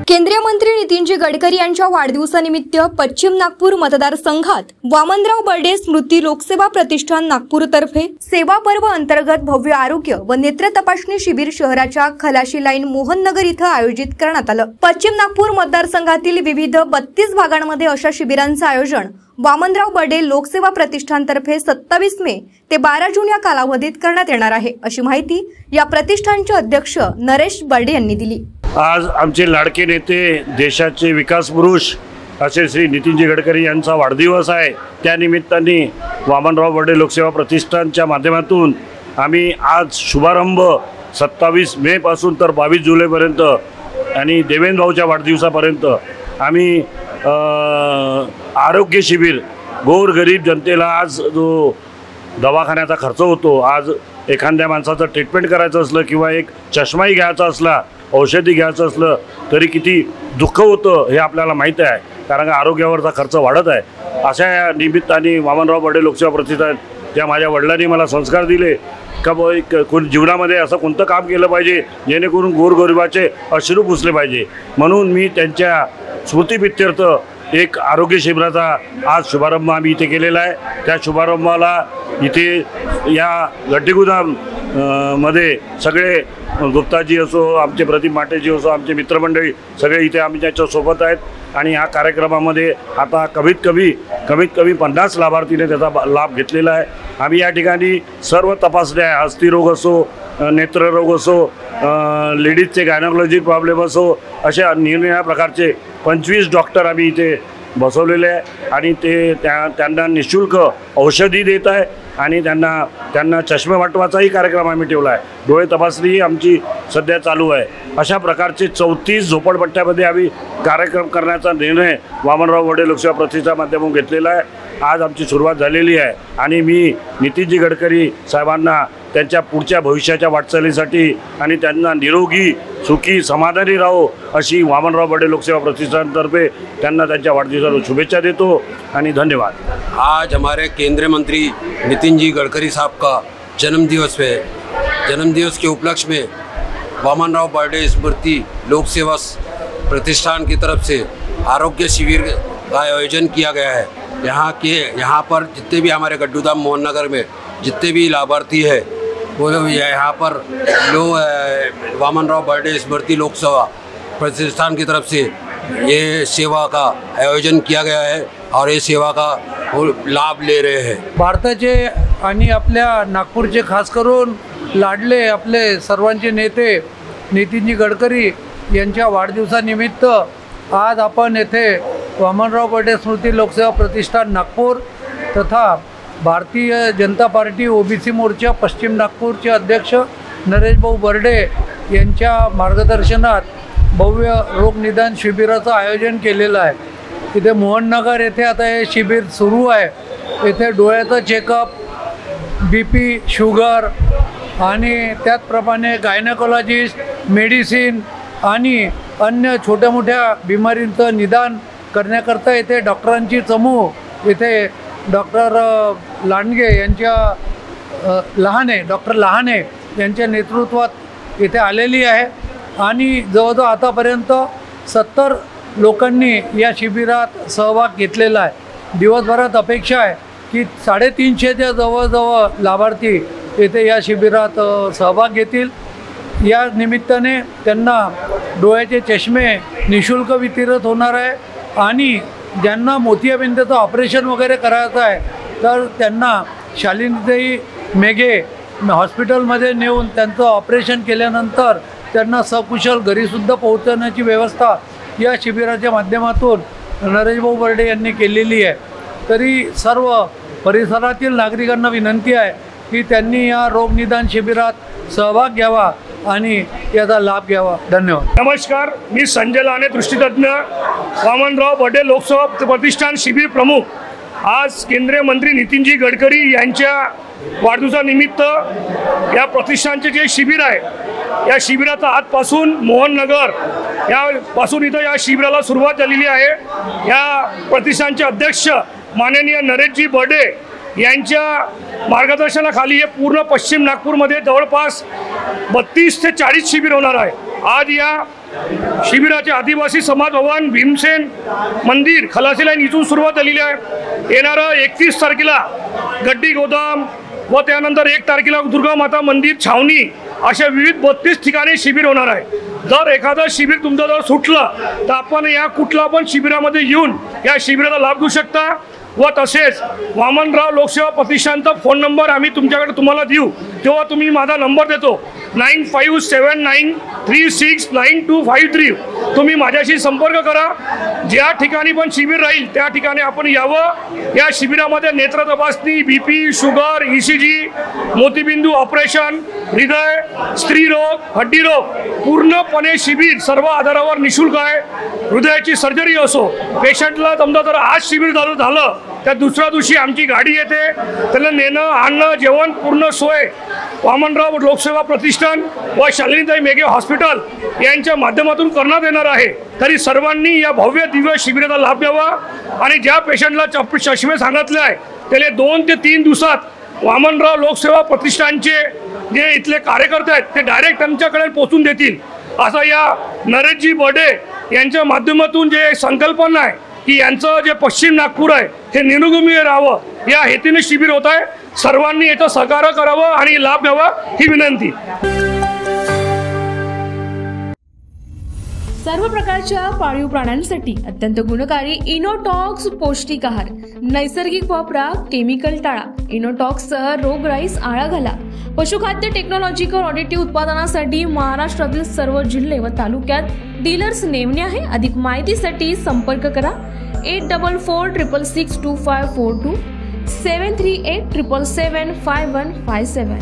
केंद्रीय मंत्री नितीनजी गडकरी यांच्या वाढदिवसानिमित्त पश्चिम नागपूर मतदारसंघात वामनराव बर्डे स्मृती लोकसेवा प्रतिष्ठान नागपूरतर्फे सेवा पर्व अंतर्गत भव्य आरोग्य व नेत्र तपासणी शिबिर शहराच्या खलाशी लाईन मोहन नगर इथं आयोजित करण्यात आलं। पश्चिम नागपूर मतदारसंघातील विविध 32 भागांमध्ये अशा शिबिरांचं आयोजन वामनराव बर्डे लोकसेवा प्रतिष्ठानतर्फे 27 मे ते 12 जून या कालावधीत करण्यात येणार आहे, अशी माहिती या प्रतिष्ठानचे अध्यक्ष नरेश बर्डे यांनी दिली। आज आमचे लाडके नेते देशाचे विकास पुरुष असे श्री नितीनजी गडकरी यांचा वाढदिवस आहे। त्या निमित्ताने वामनराव बर्डे लोकसेवा प्रतिष्ठानच्या माध्यमातून आम्ही आज शुभारंभ 27 मे पासून तर 22 जुलैपर्यंत आणि देवेंद्र भाऊच्या वाढदिवसापर्यंत आम्ही आरोग्य शिबिर गोरगरीब जनतेला आज जो दवाखान्याचा खर्च होतो, आज एखाद्या माणसाचं ट्रीटमेंट करायचं असलं किंवा एक चष्माही घ्यायचा असला, औषधी घ्यायचं असलं तरी किती दुःख होतं हे आपल्याला माहीत आहे, कारण आरोग्यावरचा खर्च वाढत आहे। अशा निमित्ताने वामनराव बर्डे लोकसेवा प्रतिष्ठान त्या माझ्या वडिलांनी मला संस्कार दिले का कोण जीवनामध्ये असं कोणतं काम केलं पाहिजे जेणेकरून गोरगरिबाचे अश्रू पुसले पाहिजे, म्हणून मी त्यांच्या स्मृतिप्रित्यर्थ एक आरोग्य शिबिराचा आज शुभारंभ आम्ही इथे केलेला आहे। त्या शुभारंभाला इथे या गड्डीगोदाम मध्ये सगळे गुप्ताजी असो, आमचे प्रदीप माटेजी असो, आमचे मित्रमंडळी सगळे इथे आम्ही त्याच्यासोबत आहेत आणि या कार्यक्रमामध्ये आता कमीत कमी 50 लाभार्थीने त्याचा लाभ घेतलेला आहे। आम्ही या ठिकाणी सर्व तपासण्या, अस्थिरोग असो, नेत्ररोग असो, लेडीजचे गायनोकॉलॉजी प्रॉब्लेम असो, अशा निरनिराळ्या प्रकारचे 25 डॉक्टर आम्ही इथे बसवलेले आहे आणि ते त्यांना निःशुल्क औषधी देत आहे आणि त्यांना चष्मे वाटवाचाही कार्यक्रम आम्ही ठेवला आहे। डोळे तपासणी आमची सध्या चालू आहे। अशा प्रकारचे 34 झोपडपट्ट्यामध्ये आम्ही कार्यक्रम करण्याचा निर्णय वामनराव बर्डे लोकसेवा प्रतिष्ठानच्या माध्यमातून घेतलेला आहे। आज आमची सुरुवात झालेली आहे आणि मी नितीनजी गडकरी साहेबांना त्यांच्या पुढच्या भविष्याच्या वाटचालीसाठी आणि त्यांना निरोगी सुखी समाधानी राहो अशी वामनराव बर्डे लोकसेवा प्रतिष्ठानतर्फे त्यांना त्यांच्या वाढदिवसाला शुभेच्छा देतो आणि धन्यवाद। आज हमारे केंद्रीय मंत्री नितिन जी गडकरी साहब का जन्मदिवस है। जन्मदिवस के उपलक्ष्य में वामनराव बर्डे स्मृति लोकसेवा प्रतिष्ठान की तरफ से आरोग्य शिविर का आयोजन किया गया है। यहाँ पर जितने भी हमारे गड्डूधाम मोहन नगर में जितने भी लाभार्थी है वो यहाँ पर वामनराव बर्डे स्मृति लोकसेवा प्रतिष्ठान की तरफ से ये सेवा का आयोजन किया गया है और ये सेवा का लाभ ले रहे हैं। भारताचे आणि आपल्या नागपूरचे खास करून लाडले आपले सर्वांचे नेते नितीनजी गडकरी यांच्या वाढदिवसानिमित्त आज आपण येथे वामनराव बर्डे स्मृति लोकसेवा प्रतिष्ठान नागपूर तथा भारतीय जनता पार्टी ओबीसी मोर्चा पश्चिम नागपूरचे अध्यक्ष नरेश भाऊ बर्डे यांच्या मार्गदर्शनात भव्य रोग निदान शिबिराचं आयोजन केलेलं आहे। इथे मोहननगर येथे आता हे शिबिर सुरू आहे। येथे डोळ्याचं चेकअप, BP, शुगर आणि त्याचप्रमाणे गायनेकोलॉजिस्ट, मेडिसिन आणि अन्य छोट्या मोठ्या बिमारींचं निदान करण्याकरता येथे डॉक्टरांची चमू इथे डॉक्टर लांडगे यांच्या डॉक्टर लहाने यांच्या नेतृत्वात इथे आलेली आहे आणि जवळजवळ आतापर्यंत 70 लोकांनी या शिबिरात सहभाग घेतलेला आहे। दिवसभरात अपेक्षा आहे की 350च्या जवळजवळ लाभार्थी येथे या शिबिरात सहभाग घेतील। या निमित्ताने त्यांना डोळ्याचे चष्मे निःशुल्क वितरित होणार आहे आणि ज्यांना मोतियाबिंदूचं ऑपरेशन वगैरे करायचं आहे तर त्यांना शालिनीताई मेघे हॉस्पिटलमध्ये नेऊन त्यांचं ऑपरेशन केल्यानंतर त्यांना सकुशल घरीसुद्धा पोहोचवण्याची व्यवस्था या शिबिराच्या माध्यमातून नरेशभाऊ बर्डे यांनी केलेली आहे। तरी सर्व परिसरातील नागरिकांना विनंती आहे की त्यांनी या रोगनिदान शिबिरात सहभाग घ्यावा आणि याचा लाभ घ्यावा। धन्यवाद। नमस्कार, मी संजय लाने, दृष्टितज्ञ, वामनराव बर्डे लोकसेवा प्रतिष्ठान शिबिर प्रमुख। आज केंद्रीय मंत्री नितीनजी गडकरी यांच्या वाढदिवसानिमित्त या प्रतिष्ठानचे जे शिबिर आहे या शिबिराचा आजपासून मोहननगर यापासून इथं या शिबिराला सुरुवात झालेली आहे। या प्रतिष्ठानचे अध्यक्ष माननीय नरेशजी बर्डे यांच्या मार्गदर्शनाखाली हे पूर्ण पश्चिम नागपूरमध्ये जवळपास 32 ते 40 शिबिर होणार आहे। आज या शिबिराचे आदिवासी समाज भवन भीमसेन मंदिर खलासी लाईन इथून सुरुवात झालेली आहे। येणारं 31 तारखेला गड्डी गोदाम व त्यानंतर 1 तारखेला दुर्गा माता मंदिर छावणी अशा विविध 32 ठिकाणी शिबिर होणार आहे। जर एखादं शिबिर तुमचं जर सुटलं तर आपण या कुठला पण शिबिरामध्ये येऊन या शिबिराचा लाभ घेऊ शकता। व तसेच वामनराव लोकसेवा प्रतिष्ठानचा फोन नंबर आम्ही तुमच्याकडे तुम्हाला देऊ, तेव्हा तुम्ही माझा नंबर देतो 9579369253। तुम्ही माझ्याशी संपर्क करा। ज्या ठिकाणी पण शिबिर राहील त्या ठिकाणी आपण यावं। या शिबिरामध्ये नेत्र तपासणी, BP, शुगर, ECG, मोतीबिंदू ऑपरेशन, हृदय, स्त्रीरोग, हड्डीरोग पूर्णपणे शिबिर सर्व आधारावर निशुल्क आहे। हृदयाची सर्जरी असो, पेशंटला समजा जर आज शिबिर झालं त्या दुसऱ्या दिवशी आमची गाडी येते, त्याला नेणं आणणं जेवण पूर्ण सोय वामनराव लोकसेवा प्रतिष्ठान व शालिनीताई मेघे हॉस्पिटल यांच्या माध्यमातून करण्यात येणार आहे। तरी सर्वांनी या भव्य दिव्य शिबिराचा लाभ घ्यावा आणि ज्या पेशंटला चष्मे सांगितले आहे त्याला 2 ते 3 दिवसात वामनराव लोकसेवा प्रतिष्ठानचे जे इथले कार्यकर्ते आहेत ते डायरेक्ट त्यांच्याकडे पोहोचून देतील, असं या नरेशजी बर्डे यांच्या माध्यमातून जे संकल्पना आहे की यांचं जे पश्चिम नागपूर आहे हे निरुगमी राहावं या हेतूने शिबिर होत आहे। सर्वांनी याचं सहकार्य करावं आणि लाभ घ्यावा ही विनंती। सर्व प्रकारच्या पाळीव प्राण्यांसाठी अत्यंत गुणकारी इनोटॉक्स पौष्टिक आहार नैसर्गिक वापरा, केमिकल टाळा। इनोटॉक्ससह रोगराईस आळा घाला। पशुखाद्य टेक्नॉलॉजिकल ऑडिटिव्ह उत्पादनासाठी महाराष्ट्रातील सर्व जिल्हे व तालुक्यात डीलर्स नेमणे आहे। अधिक माहितीसाठी संपर्क करा 8446625542 738775157।